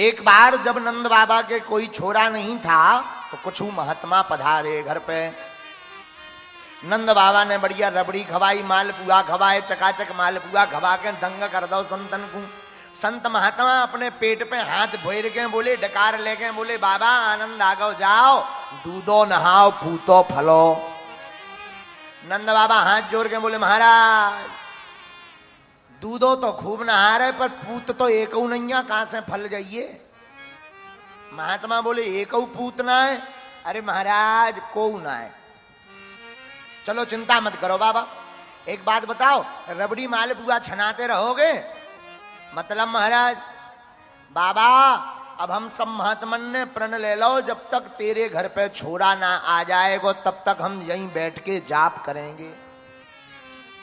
एक बार जब नंद बाबा के कोई छोरा नहीं था तो कुछ महात्मा पधारे घर पे। नंद बाबा ने बढ़िया रबड़ी खवाई, मालपुआ खवाए, चकाचक मालपुआ खवा के दंग कर दो संतन को। संत महात्मा अपने पेट पे हाथ फेर के बोले, डकार ले गए, बोले बाबा आनंद आ गो, जाओ दूधो नहाओ पूतो फलो। नंद बाबा हाथ जोड़ के बोले महाराज दूधो तो खूब नहा रहे पर पूत तो एक नहीं है, कहां से फल जाइए। महात्मा बोले एक पूत ना है। अरे महाराज को ना है। चलो चिंता मत करो बाबा, एक बात बताओ, रबड़ी मालपुआ छनाते रहोगे? मतलब महाराज बाबा अब हम सब महात्मन ने प्रण ले लो, जब तक तेरे घर पे छोरा ना आ जाएगा तब तक हम यहीं बैठ के जाप करेंगे,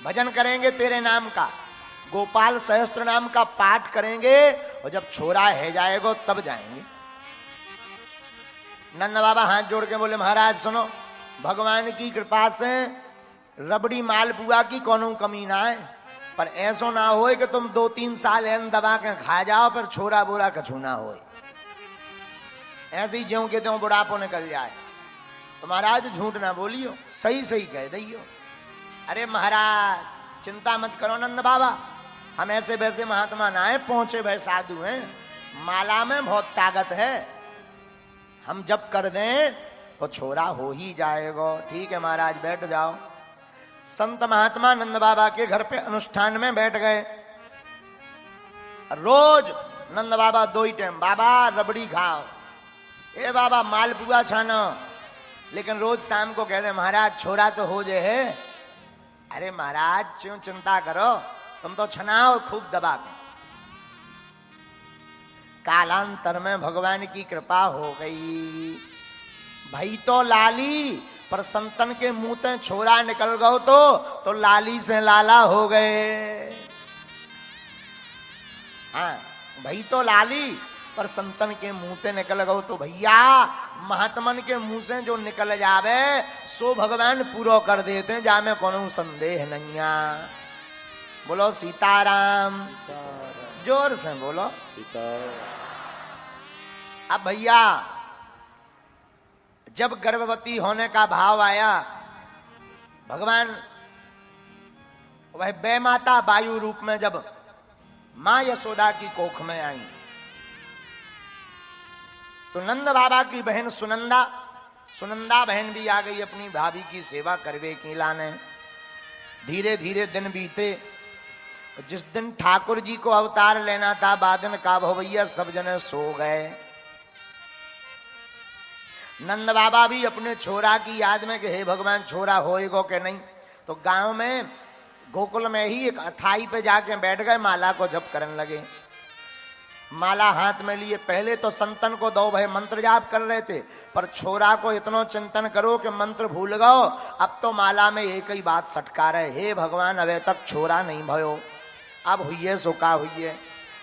भजन करेंगे तेरे नाम का, गोपाल सहस्त्र नाम का पाठ करेंगे, और जब छोरा है जाएगा तब जाएंगे। नंद बाबा हाथ जोड़ के बोले महाराज सुनो, भगवान की कृपा से रबड़ी मालपुआ की कोनो कमी ना है, पर ऐसो ना हो कि तुम 2-3 साल एन दबा के खा जाओ पर छोरा बोरा कछु ना हो, ऐसे ही ज्यों के त्यों बुढ़ापो निकल जाए। तो महाराज झूठ ना बोलियो, सही सही कह दियो। अरे महाराज चिंता मत करो नंद बाबा, हम ऐसे वैसे महात्मा ना है, पहुंचे भय साधु हैं, माला में बहुत ताकत है, हम जब कर दें तो छोरा हो ही जाएगा। ठीक है महाराज बैठ जाओ। संत महात्मा नंद बाबा के घर पे अनुष्ठान में बैठ गए। रोज नंद बाबा 2 ही टाइम, बाबा रबड़ी खाओ, ए बाबा मालपुआ छानो, लेकिन रोज शाम को कहते महाराज छोरा तो हो जे है। अरे महाराज क्यों चिंता करो, तुम तो छनाओ खूब दबा के। कालांतर में भगवान की कृपा हो गई, भाई तो लाली, पर संतन के मुंह से छोरा निकल गओ तो लाली से लाला हो गए। हाँ भाई तो लाली, पर संतन के मुंह से निकल गओ तो भैया महात्मन के मुंह से जो निकल जावे सो भगवान पूरा कर देते हैं, जामे कोनो संदेह नहीं। बोलो सीताराम, जोर से बोलो सीताराम। अब भैया जब गर्भवती होने का भाव आया, भगवान वह बेमाता वायु रूप में जब मां यशोदा की कोख में आई, तो नंद बाबा की बहन सुनंदा बहन भी आ गई अपनी भाभी की सेवा करवे की लाने। धीरे धीरे दिन बीते, जिस दिन ठाकुर जी को अवतार लेना था बादन का भवैया सब जने सो गए। नंद बाबा भी अपने छोरा की याद में कि हे भगवान छोरा होएगो के नहीं, तो गांव में गोकुल में ही एक अथाई पे जाके बैठ गए, माला को जप करने लगे। माला हाथ में लिए, पहले तो संतन को 2 भाई मंत्र जाप कर रहे थे, पर छोरा को इतना चिंतन करो कि मंत्र भूल गओ। अब तो माला में एक ही बात सटका रहे, हे भगवान अबे तक छोरा नहीं भयो, अब हुई सो का हुई।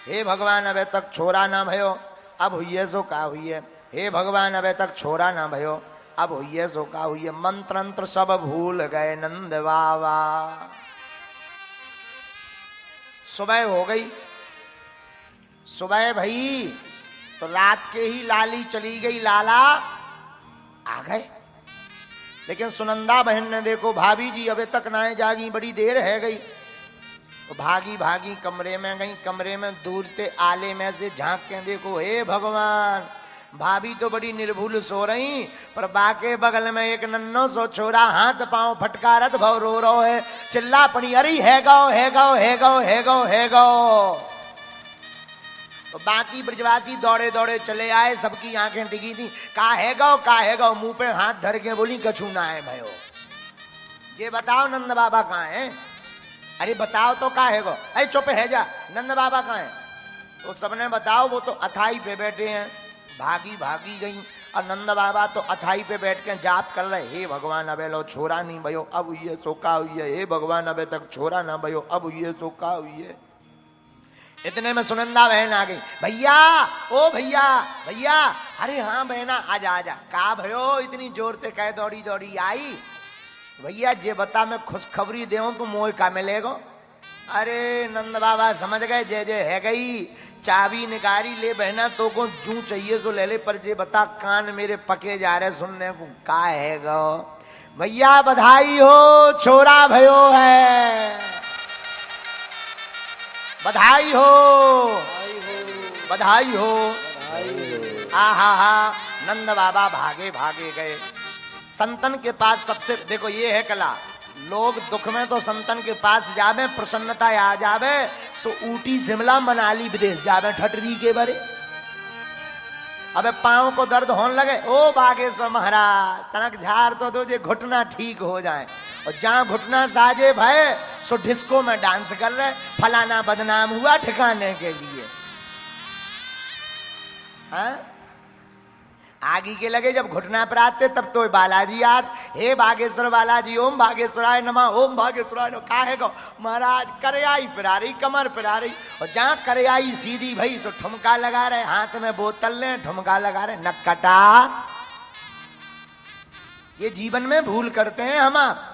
हे भगवान अबे तक छोरा ना भयो, अब हुई सो का हुई। हे भगवान अबे तक छोरा ना भयो, अब हुई सो का हुई। मंत्र सब भूल गए नंद बाबा। सुबह हो गई, सुबह भई तो रात के ही लाली चली गई, लाला आ गए। लेकिन सुनंदा बहन ने देखो भाभी जी अबे तक ना जागी, बड़ी देर है गई, तो भागी भागी कमरे में गई। कमरे में दूर से आले में से झांक के देखो, हे भगवान भाभी तो बड़ी निर्भुल सो रही, पर बाके बगल में एक नन्नो सो छोरा हाथ पांव फटकारत भव रो रो है, चिल्ला पड़ी, अरे है गो है गो है गो है गो है गो। तो बाकी ब्रजवासी दौड़े दौड़े चले आए, सबकी आंखें टिकी थी, का है गो, मुंह पे हाथ धर के बोली कछु ना है भयो। ये बताओ नंद बाबा कहाँ है? अरे बताओ तो का है गो, अरे चुप है जा, नंद बाबा कहाँ है? तो सबने बताओ वो तो अथाई पे बैठे हैं। भागी भागी गई, और नंद बाबा तो अथाई पे बैठ के जाप कर रहे, हे भगवान अबे लो छोरा नहीं भयो, अब ये सोका हुई है, हे भगवान अबे तक छोरा ना भयो, अब ये सोका हुई है। इतने में सुनंदा बहन आ गई, भैया ओ भैया भैया, अरे हाँ बहना आजा आजा, का भयो इतनी जोर से कह दौड़ी दौड़ी आई। भैया जे बता मैं खुशखबरी देऊं तो मोह का मिलेगो। अरे नंद बाबा समझ गए, जय जय है गई चाबी निकारी ले बहना तो को जू चाहिए सो ले ले, पर जे बता कान मेरे पके जा रहे सुनने को का है गो। भैया बधाई हो, छोरा भयो है, बधाई हो, बधाई हो। आहा हा, नंद बाबा भागे भागे गए संतन के पास। सबसे देखो ये है कला, लोग दुख में तो संतन के पास जावे, प्रसन्नता आ जावे सो ऊटी शिमला मनाली विदेश जावे ठटरी के बरे। अबे पांव को दर्द होने लगे, ओ बागेश्वर महाराज तनक झाड़ तो दो जे घुटना ठीक हो जाए। और जहां घुटना साजे भय सो डिस्को में डांस कर रहे, फलाना बदनाम हुआ ठिकाने के लिए। हाँ? आगे के लगे जब घुटना पर आते तब तो बालाजी याद, हे बागेश्वर बालाजी, ओम बागेश्वराय नमः, ओम बागेश्वराय नमः। का है गो महाराज, करयाई पिरा रही, कमर पिरा रही। और जहां करयाई सीधी भई सो ठुमका लगा रहे, हाथ में बोतल ले ठुमका लगा रहे। नक्कटा, ये जीवन में भूल करते हैं हम आप,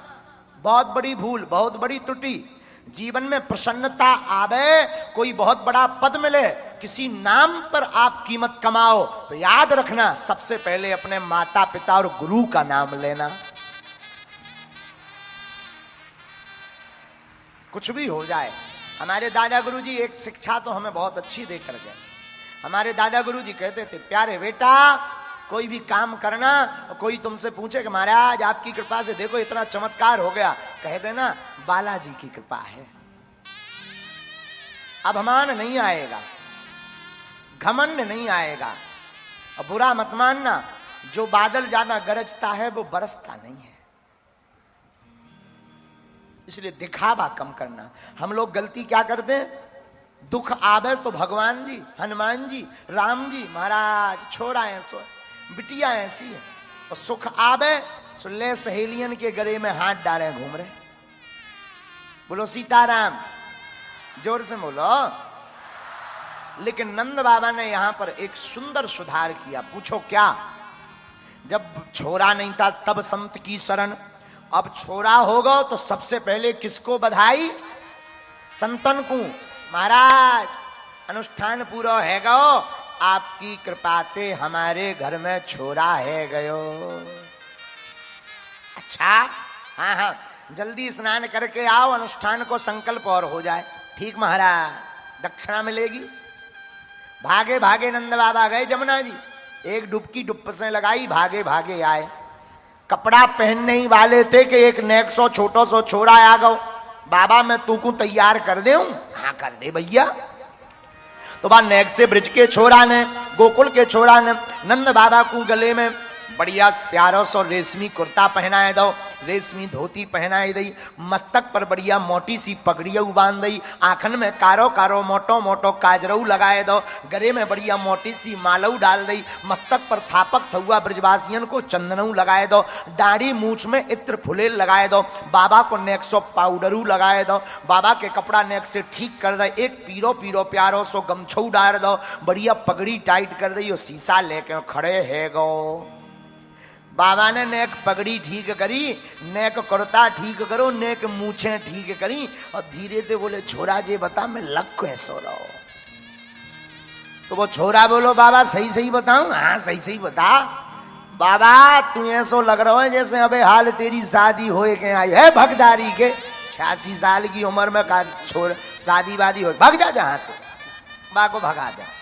बहुत बड़ी भूल, बहुत बड़ी त्रुटि। जीवन में प्रसन्नता आवे, कोई बहुत बड़ा पद मिले, किसी नाम पर आप कीमत कमाओ तो याद रखना सबसे पहले अपने माता पिता और गुरु का नाम लेना। कुछ भी हो जाए, हमारे दादा गुरुजी एक शिक्षा तो हमें बहुत अच्छी देकर गए। हमारे दादा गुरुजी कहते थे, प्यारे बेटा कोई भी काम करना, कोई तुमसे पूछे कि महाराज आपकी कृपा से देखो इतना चमत्कार हो गया, कह देना बालाजी की कृपा है। अभिमान नहीं आएगा, घमंड नहीं आएगा। और बुरा मत मानना, जो बादल ज्यादा गरजता है वो बरसता नहीं है, इसलिए दिखावा कम करना। हम लोग गलती क्या करते हैं, दुख आवे तो भगवान जी, हनुमान जी, राम जी महाराज छोड़ा है सो, बिटिया ऐसी है। और सुख आवे सो ले सहेलियन के गले में हाथ डाले घूम रहे। बोलो सीताराम, जोर से बोलो। लेकिन नंद बाबा ने यहां पर एक सुंदर सुधार किया। पूछो क्या? जब छोरा नहीं था तब संत की शरण, अब छोरा होगा तो सबसे पहले किसको बधाई? संतन को। महाराज अनुष्ठान पूरा है गो, आपकी कृपाते हमारे घर में छोरा है गयो। अच्छा, हाँ हाँ जल्दी स्नान करके आओ, अनुष्ठान को संकल्प और हो जाए। ठीक महाराज, दक्षिणा मिलेगी। भागे भागे नंद बाबा गए जमुना जी, एक डुबकी डुबसे लगाई, भागे भागे आए। कपड़ा पहनने ही वाले थे कि एक नेक सो छोटो सो छोरा आ गो। बाबा मैं तू को तैयार कर दे हूं। हाँ कर दे भैया। तो बा नेक से ब्रिज के छोरा ने, गोकुल के छोरा ने नंद बाबा को गले में बढ़िया प्यारो सो रेशमी कुर्ता पहनाए दो, रेशमी धोती पहनाई दई, मस्तक पर बढ़िया मोटी सी पगड़िया बांध दई, आंखन में कारो कारो मोटो मोटो काजरऊ लगाए दो, गले में बढ़िया मोटी सी मालऊ डाल दई, मस्तक पर थापक थुआ ब्रजवासियन को चंदनऊ लगाए दो, दाढ़ी मूछ में इत्र फुले लगाए दो, बाबा को नेक सो पाउडरू लगाए दो, बाबा के कपड़ा नेक से ठीक कर दे, एक पीरो पीरो प्यारो सो गमछऊ डाल दो, बढ़िया पगड़ी टाइट कर दई, शीशा लेके खड़े है गो। बाबा ने नेक पगड़ी ठीक करी, नेक कुर्ता ठीक करो, नेक मूछें ठीक करी, और धीरे से बोले छोरा जी बता मैं लग कैसो रहो। तो वो छोरा बोलो बाबा सही सही बताऊं? हाँ सही सही बता। बाबा तू ऐसो लग रहा है जैसे अबे हाल तेरी शादी होए के आई है भगदारी के, 86 साल की उम्र में का छोड़ शादी वादी हो, भग जा जहां तो। बा को भगा दे।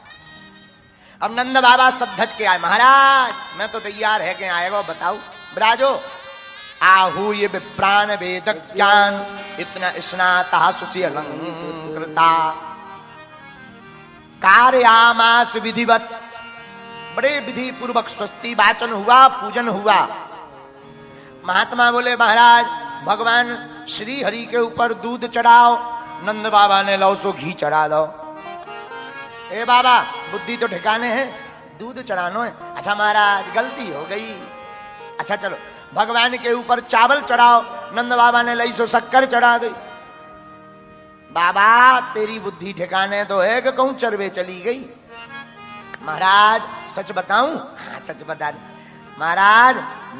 अब नंद बाबा सब धज के आए, महाराज मैं तो तैयार है के आएगा, बताओ ब्राजो। आहू ये प्राण वेद ज्ञान इतना स्नाता सुचि अलंकृता कार्यामास विधिवत। बड़े विधि पूर्वक स्वस्ति वाचन हुआ, पूजन हुआ। महात्मा बोले महाराज भगवान श्री हरि के ऊपर दूध चढ़ाओ। नंद बाबा ने लो सो घी चढ़ा दो। ए बाबा बुद्धि तो ठिकाने है, दूध चढ़ानो है। अच्छा महाराज गलती हो गई। अच्छा चलो भगवान के ऊपर चावल चढ़ाओ। नंद बाबा ने लई सो शक्कर चढ़ा दी। बाबा तेरी बुद्धि ठिकाने तो है कि कहूं चरवे चली गई। महाराज सच बताऊं? हाँ सच बता दे। महाराज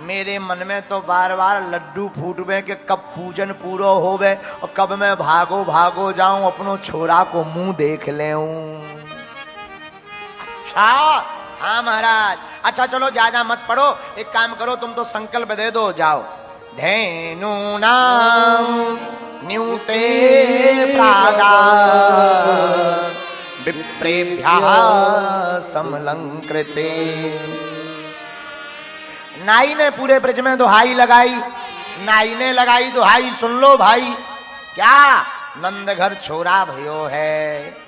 मेरे मन में तो बार बार लड्डू फूटवे के कब पूजन पूरा होवे और कब मैं भागो भागो जाऊं अपनो छोरा को मुंह देख लेऊं। अच्छा हाँ महाराज, अच्छा चलो ज्यादा मत पढ़ो, एक काम करो तुम तो संकल्प दे दो, जाओ। धेनु नाम न्यूते प्रादा विप्रेभ्यः समलंकृते। नाई ने पूरे ब्रज में दुहाई लगाई, नाई ने लगाई दुहाई, सुन लो भाई, क्या नंद घर छोरा भयो है।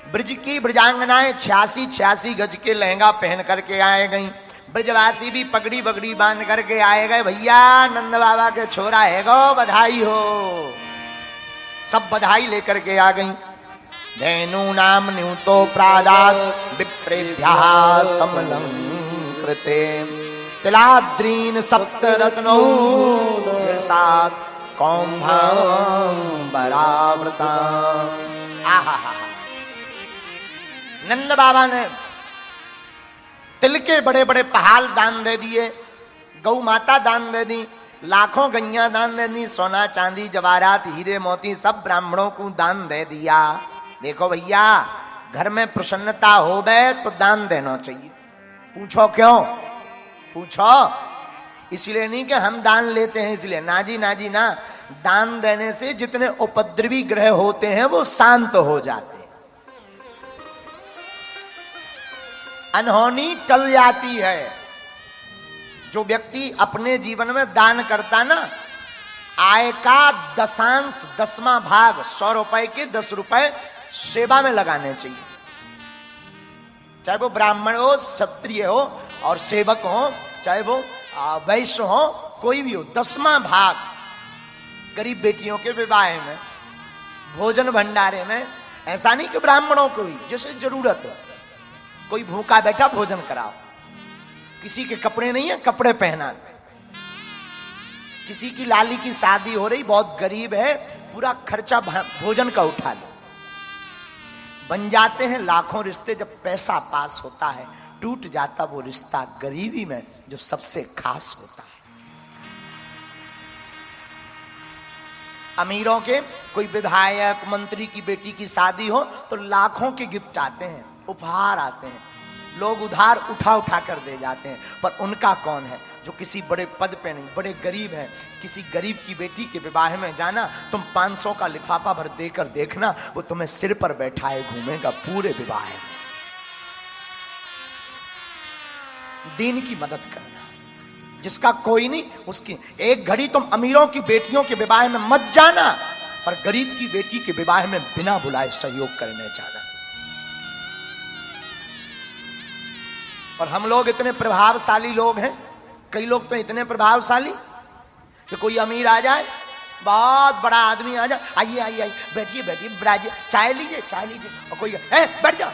ब्रज की ब्रजांगनाएं 86 गज के लहंगा पहन करके आए गई, ब्रजवासी भी पगड़ी बगड़ी बांध करके आए गए, भैया नंद बाबा के छोरा है गो, बधाई हो। सब बधाई लेकर के आ गई। धेनु नाम न्यूतो प्रादात विप्रेभ्यः समलंकृते तिलाद्रीन सप्तरत्नौ सात कौम्भांबरावृता। आहा, नंद बाबा ने तिल के बड़े बड़े पहाड़ दान दे दिए, गौ माता दान दे दी, लाखों गैया दान दे दी, सोना चांदी जवाहरात हीरे मोती सब ब्राह्मणों को दान दे दिया। देखो भैया, घर में प्रसन्नता हो गए तो दान देना चाहिए। पूछो क्यों? पूछो इसलिए नहीं कि हम दान लेते हैं इसलिए, ना जी ना जी ना। दान देने से जितने उपद्रवी ग्रह होते हैं वो शांत हो जाते, अनहोनी टल जाती है। जो व्यक्ति अपने जीवन में दान करता ना, आय का दशांश 10वां भाग 100 रुपए के 10 रुपए सेवा में लगाने चाहिए। चाहे वो ब्राह्मण हो, क्षत्रिय हो और सेवक हो, चाहे वो वैश्य हो, कोई भी हो, 10वां भाग गरीब बेटियों के विवाह में, भोजन भंडारे में। ऐसा नहीं कि ब्राह्मणों को ही जैसे जरूरत हो, कोई भूखा बैठा भोजन कराओ, किसी के कपड़े नहीं है कपड़े पहना, किसी की लाली की शादी हो रही बहुत गरीब है, पूरा खर्चा भोजन का उठा लो। बन जाते हैं लाखों रिश्ते जब पैसा पास होता है, टूट जाता वो रिश्ता गरीबी में जो सबसे खास होता है। अमीरों के कोई विधायक मंत्री की बेटी की शादी हो तो लाखों के गिफ्ट आते हैं, उपहार आते हैं, लोग उधार उठा उठा कर दे जाते हैं। पर उनका कौन है जो किसी बड़े पद पे नहीं, बड़े गरीब हैं, किसी गरीब की बेटी के विवाह में जाना, तुम 500 का लिफाफा भर देकर देखना, वो तुम्हें सिर पर बैठाए घूमेगा पूरे विवाह में। दीन की मदद करना, जिसका कोई नहीं उसकी। एक घड़ी तुम अमीरों की बेटियों के विवाह में मत जाना, पर गरीब की बेटी के विवाह में बिना बुलाए सहयोग करने जाना। और हम लोग इतने प्रभावशाली लोग हैं, कई लोग तो इतने प्रभावशाली कि कोई अमीर आ जाए, बहुत बड़ा आदमी आ जाए, आइए आइए आइए बैठिए बैठिए ब्राजिए, चाय लीजिए चाय लीजिए, और कोई बैठ जाओ,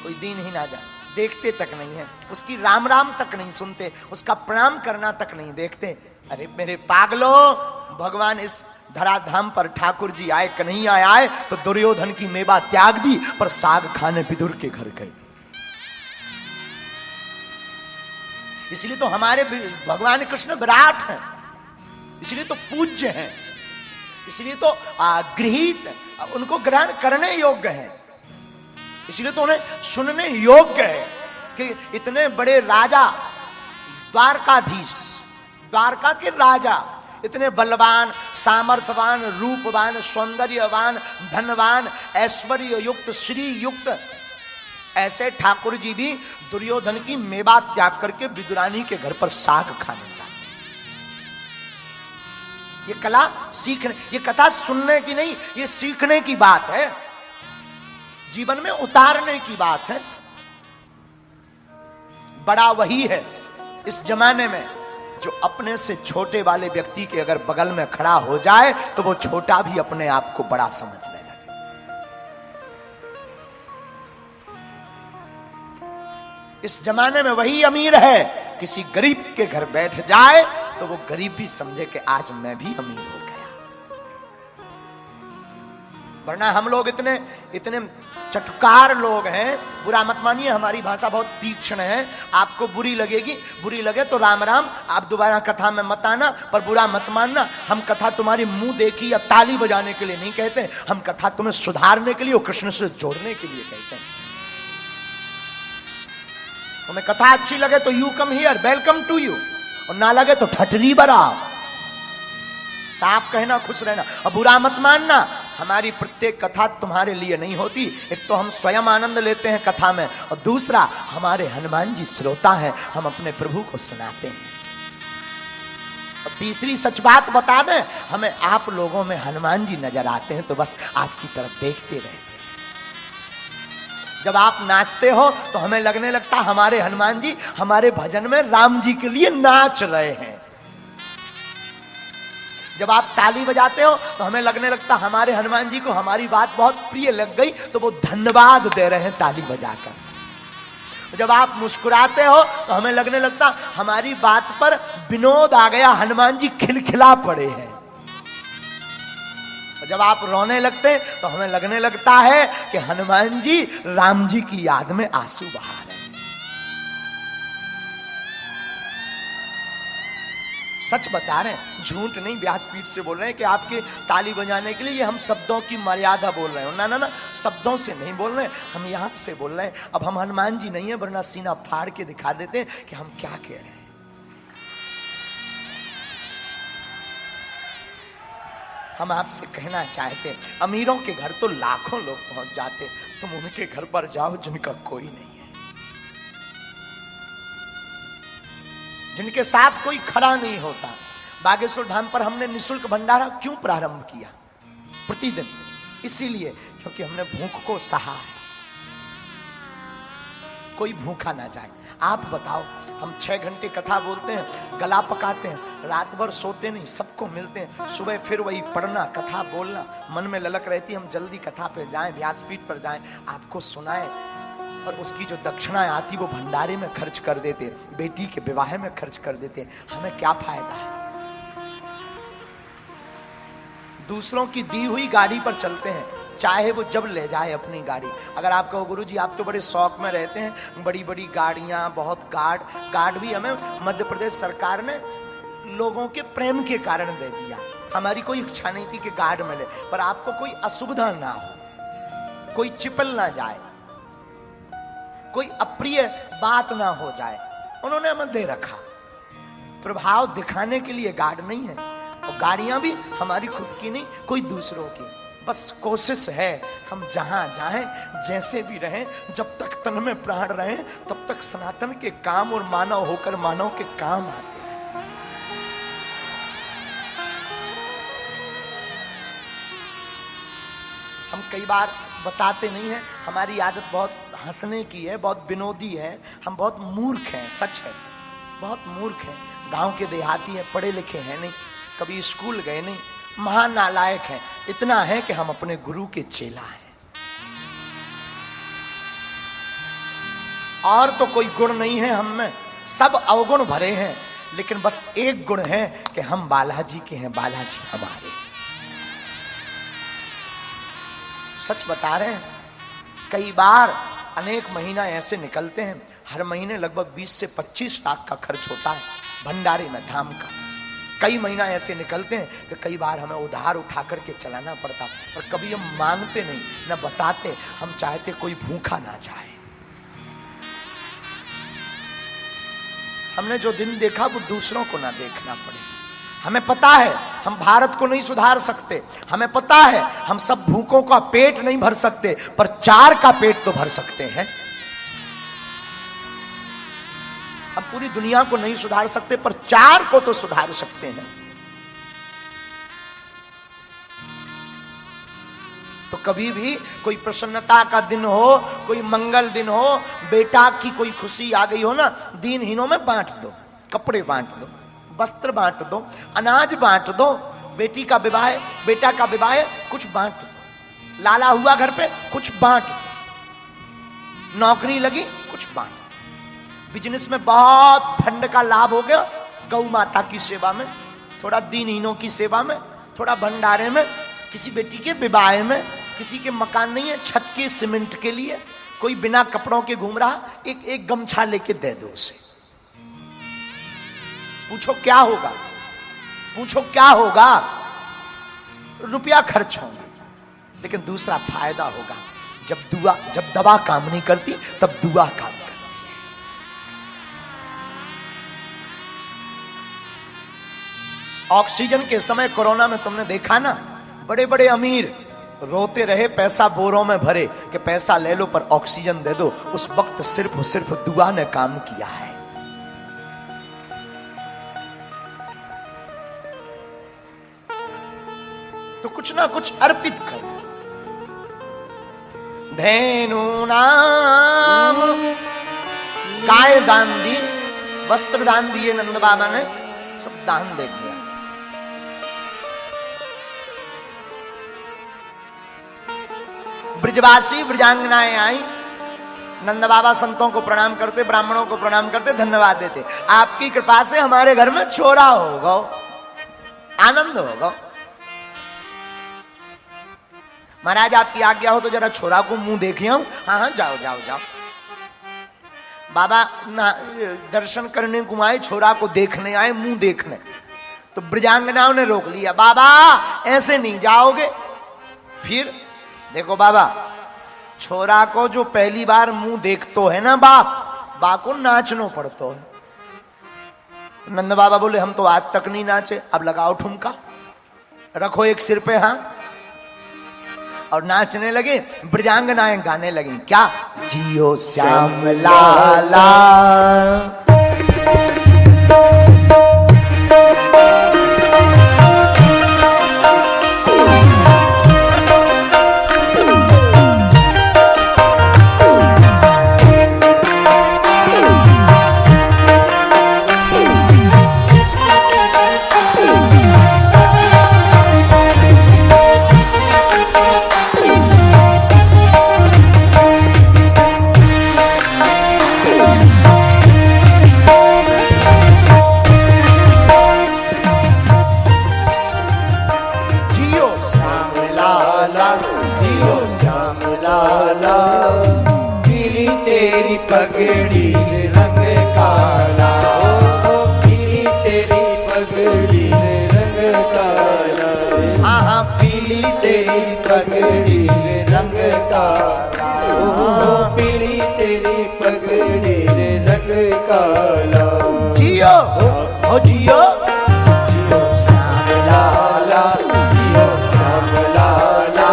कोई दीनहीन आ जाए, देखते तक नहीं है, उसकी राम राम तक नहीं सुनते, उसका प्रणाम करना तक नहीं देखते। अरे मेरे पागलो, भगवान इस धराधाम पर ठाकुर जी आए, कन्हैया आए तो दुर्योधन की मेवा त्याग दी, पर साग खाने विदुर के घर गए। इसलिए तो हमारे भगवान कृष्ण विराट हैं, इसलिए तो पूज्य हैं, इसलिए तो गृहीत, उनको ग्रहण करने योग्य हैं, इसलिए तो उन्हें सुनने योग्य है कि इतने बड़े राजा, द्वारकाधीश, द्वारका के राजा, इतने बलवान, सामर्थ्यवान, रूपवान, सौंदर्यवान, धनवान, ऐश्वर्य युक्त, श्री युक्त, ऐसे ठाकुर जी भी दुर्योधन की मेवा त्याग करके विदुरानी के घर पर साग खाने जाते। ये कला सीखने, ये कथा सुनने की नहीं, ये सीखने की बात है, जीवन में उतारने की बात है। बड़ा वही है इस जमाने में जो अपने से छोटे वाले व्यक्ति के अगर बगल में खड़ा हो जाए तो वो छोटा भी अपने आप को बड़ा समझने लगे। इस जमाने में वही अमीर है, किसी गरीब के घर बैठ जाए तो वो गरीब भी समझे कि आज मैं भी अमीर हो गया। वरना हम लोग इतने इतने चटकार लोग हैं, बुरा मत मानिए, हमारी भाषा बहुत तीक्ष्ण है, आपको बुरी लगेगी, बुरी लगे तो राम राम, आप दोबारा कथा में मत आना, पर बुरा मत मानना। हम कथा तुम्हारी मुंह देखी या ताली बजाने के लिए नहीं कहते, हम कथा तुम्हें सुधारने के लिए और कृष्ण से जोड़ने के लिए कहते हैं। तुम्हें कथा अच्छी लगे तो you come here, welcome to you, और ना लगे तो ठटरी बराओ। साफ कहना, खुश रहना और बुरा मत मानना। हमारी प्रत्येक कथा तुम्हारे लिए नहीं होती। एक तो हम स्वयं आनंद लेते हैं कथा में, और दूसरा हमारे हनुमान जी श्रोता हैं, हम अपने प्रभु को सुनाते हैं। और तीसरी सच बात बता दें, हमें आप लोगों में हनुमान जी नजर आते हैं तो बस आपकी तरफ देखते रहते हैं। जब आप नाचते हो तो हमें लगने लगता हमारे हनुमान जी हमारे भजन में राम जी के लिए नाच रहे हैं। जब आप ताली बजाते हो तो हमें लगने लगता हमारे हनुमान जी को हमारी बात बहुत प्रिय लग गई, तो वो धन्यवाद दे रहे हैं ताली बजाकर। जब आप मुस्कुराते हो तो हमें लगने लगता हमारी बात पर विनोद आ गया, हनुमान जी खिलखिला पड़े हैं। जब आप रोने लगते तो हमें लगने लगता है कि हनुमान जी राम जी की याद में आंसू बहा रहे हैं। सच बता रहे हैं, झूठ नहीं, व्यासपीठ से बोल रहे हैं कि आपके ताली बजाने के लिए ये हम शब्दों की मर्यादा बोल रहे हैं। ना ना ना, शब्दों से नहीं बोल रहे हैं, हम यहां से बोल रहे हैं। अब हम हनुमान जी नहीं है, वरना सीना फाड़ के दिखा देते हैं कि हम क्या कह रहे हैं। हम आपसे कहना चाहते हैं, अमीरों के घर तो लाखों लोग पहुंच जाते, तुम उनके घर पर जाओ जिनका कोई नहीं है, जिनके साथ कोई खड़ा नहीं होता। बागेश्वर धाम पर हमने निःशुल्क भंडारा क्यों प्रारंभ किया प्रतिदिन? इसीलिए क्योंकि हमने भूख को सहा है, कोई भूखा ना जाए। आप बताओ, हम 6 घंटे कथा बोलते हैं, गला पकाते हैं, रात भर सोते नहीं, सबको मिलते हैं, सुबह फिर वही पढ़ना, कथा बोलना, मन में ललक रहती हम जल्दी कथा पे जाएं, व्यासपीठ पर जाएं, आपको सुनाएं, और उसकी जो दक्षिणा आती वो भंडारे में खर्च कर देते, बेटी के विवाह में खर्च कर देते। हमें क्या फायदा है? दूसरों की दी हुई गाड़ी पर चलते हैं, चाहे वो जब ले जाए अपनी गाड़ी। अगर आप कहो गुरुजी आप तो बड़े शौक में रहते हैं, बड़ी बड़ी गाड़ियां, बहुत गार्ड भी हमें मध्य प्रदेश सरकार ने लोगों के प्रेम के कारण दे दिया। हमारी कोई इच्छा नहीं थी कि गार्ड मिले, पर आपको कोई असुविधा ना हो, कोई चिपल ना जाए, कोई अप्रिय बात ना हो जाए, उन्होंने हमें दे रखा। प्रभाव दिखाने के लिए गार्ड नहीं है, और गाड़ियां भी हमारी खुद की नहीं, कोई दूसरों की। बस कोशिश है हम जहां जाएं, जैसे भी रहें, जब तक तन में प्राण रहे तब तक सनातन के काम और मानव होकर मानव के काम आते हैं। हम कई बार बताते नहीं हैं, हमारी आदत बहुत हंसने की है, बहुत विनोदी है, हम बहुत मूर्ख हैं, सच है, बहुत मूर्ख हैं। गांव के देहाती हैं, पढ़े लिखे हैं नहीं, कभी स्कूल गए नहीं, महानालायक हैं। इतना है कि हम अपने गुरु के चेला हैं, और तो कोई गुण नहीं है हम में, सब अवगुण भरे हैं, लेकिन बस एक गुण है कि हम बालाजी के हैं, बालाजी हमारे। सच बता रहे हैं, कई बार अनेक महीना ऐसे निकलते हैं, हर महीने लगभग 20 से 25 लाख का खर्च होता है भंडारे में, धाम का। कई महीना ऐसे निकलते हैं कि कई बार हमें उधार उठा करके चलाना पड़ता, और कभी हम मांगते नहीं, न बताते, हम चाहते कोई भूखा ना जाए। हमने जो दिन देखा वो दूसरों को ना देखना पड़े। हमें पता है हम भारत को नहीं सुधार सकते, हमें पता है हम सब भूखों का पेट नहीं भर सकते, पर 4 का पेट तो भर सकते हैं। हम पूरी दुनिया को नहीं सुधार सकते, पर 4 को तो सुधार सकते हैं। तो कभी भी कोई प्रसन्नता का दिन हो, कोई मंगल दिन हो, बेटा की कोई खुशी आ गई हो ना, दीनहीनों में बांट दो, कपड़े बांट दो, वस्त्र बांट दो, अनाज बांट दो, बेटी का विवाह, बेटा का विवाह, कुछ बांट दो, लाला हुआ घर पे, कुछ बांट दो, नौकरी लगी, कुछ बांट दो। बिजनेस में बहुत फंड का लाभ हो गया, गौ माता की सेवा में, थोड़ा दीनहीनों की सेवा में, थोड़ा भंडारे में, किसी बेटी के विवाह में, किसी के मकान नहीं है, छत के सीमेंट के लिए, कोई बिना कपड़ों के घूम रहा, एक गमछा लेके दे दो उसे। पूछो क्या होगा? पूछो क्या होगा? रुपया खर्च होगा, लेकिन दूसरा फायदा होगा। जब दवा काम नहीं करती तब दुआ काम करती है। ऑक्सीजन के समय कोरोना में तुमने देखा ना, बड़े बड़े अमीर रोते रहे पैसा बोरों में भरे कि पैसा ले लो पर ऑक्सीजन दे दो। उस वक्त सिर्फ दुआ ने काम किया है। तो कुछ ना कुछ अर्पित करो। धेनु नाम काय दान दी, वस्त्र दान दिए नंद बाबा ने, सब दान दे दिया। ब्रजवासी ब्रजांगनाएं आई, नंद बाबा संतों को प्रणाम करते, ब्राह्मणों को प्रणाम करते, धन्यवाद देते। आपकी कृपा से हमारे घर में छोरा होगा, आनंद होगा। महाराज आपकी आज्ञा हो तो जरा छोरा को मुंह देखे आऊं। हाँ हाँ जाओ जाओ जाओ। बाबा ना दर्शन करने को आए, छोरा को देखने आए, मुंह देखने। तो ब्रजांगनाओं ने रोक लिया, बाबा ऐसे नहीं जाओगे। फिर देखो बाबा, छोरा को जो पहली बार मुंह देखतो है ना बा को नाचनो पड़तो है। नंद बाबा बोले हम तो आज तक नहीं नाचे, अब लगाओ ठुमका, रखो एक सिर पे हाथ, और नाचने लगे। ब्रजांगनाएं गाने लगी, क्या? जियो श्याम लाला पगड़ी रंग काला, पीली तेरी पगड़ी रंग काला, हाँ हाँ पीली तेरी पगड़ी रंग काला, पीली तेरी पगड़ी रंग काला। जियो ओ जियो, जियो श्याम लाला, जियो श्याम लाला,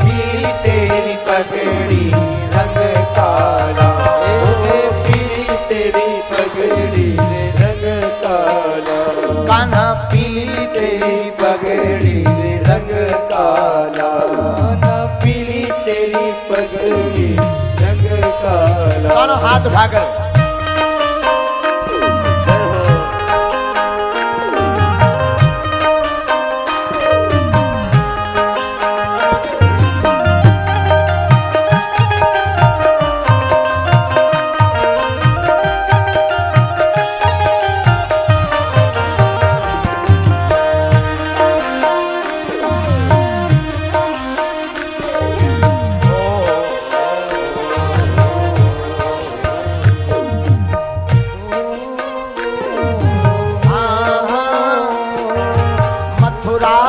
पीली तेरी पगड़ी रंग काला, पीली तेरी पगड़ी रंग काला, कान्हा पीली तेरी पगड़ी रंग काला, पीली तेरी पगड़ी रंग काला। दोनों हाथ उठाकर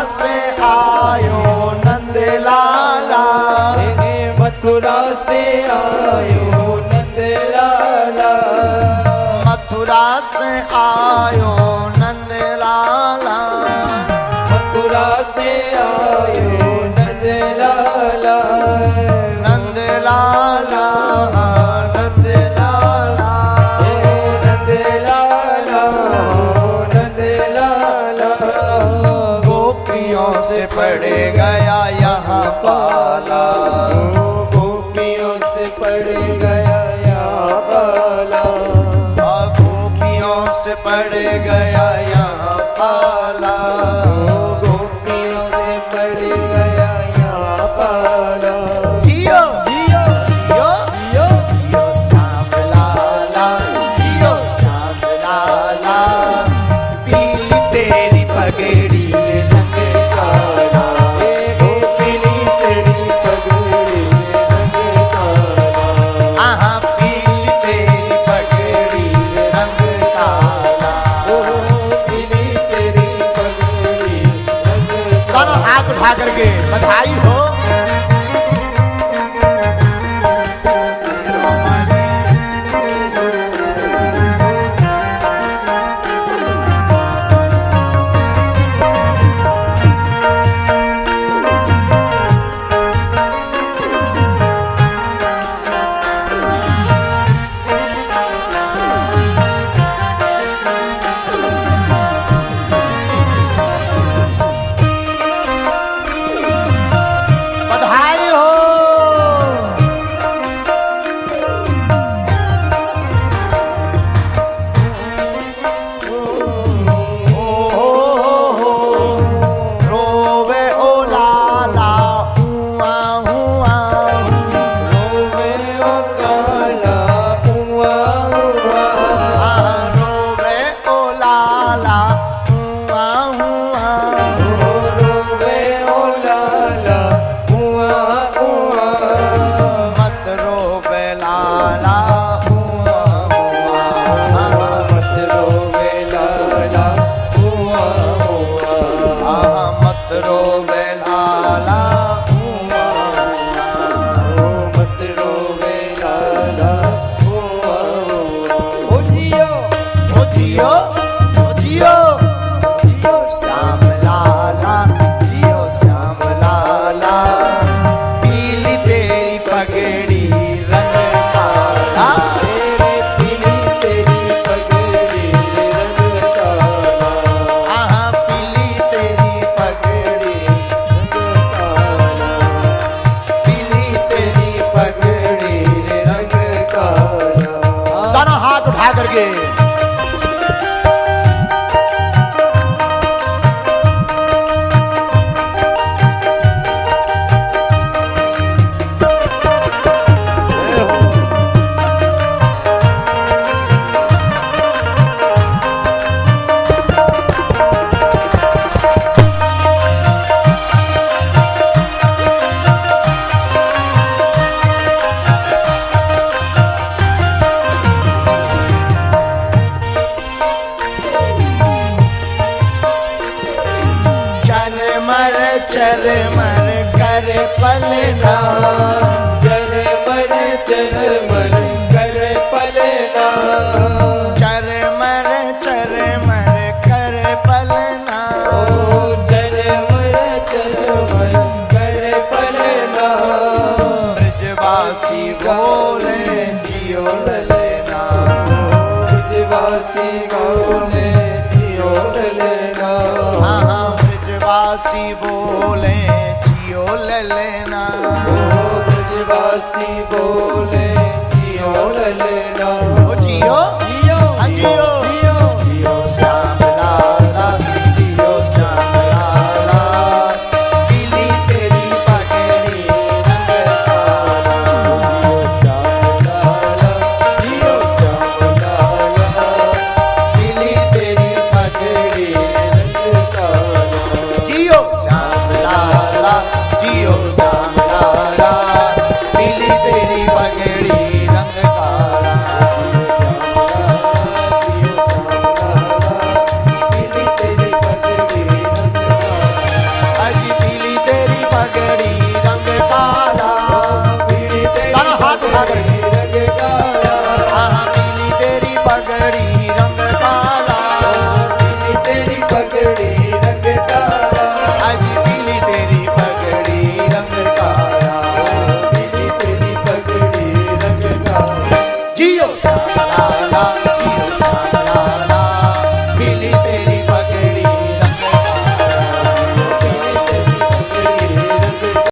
से आयो नंद लाला, मथुरा से आयो नंद लाला, मथुरा से आयो नंद लाला, मथुरा से आयो नंद लाला, नंद लाला नंद लाला, नंद लाला, नंद लाला, से पड़ गया यहाँ पाला, गोपियों से पड़ गया यहाँ पाला, गोपियों से पड़ गया यहाँ पाला, गोपियों से पड़ गया यहाँ पाला। जियो जियो जियो जियो जियो श्याम लाला, जियो श्याम लाला, पीली तेरी पगड़ी रंग काला, पीली तेरी पगड़ी के चरमर कर पलना चरमर चरमर कर पलना चरमर चरमर कर पलना ओ चरमर चरमर कर पलना ब्रजवासी बोले जियो ललना ब्रजवासी बोले जियो ललना हाँ हाँ ब्रजवासी बोले जियो ललना ब्रजवासी बोले जियो ललना ओ जियो जियो हाँ जियो जियो जियो श्याम लाला जियो श्याम लाला पीली तेरी पगड़ी रंग काला जियो श्याम लाला पीली तेरी पगड़ी रंग काला जियो श्याम लाला जियो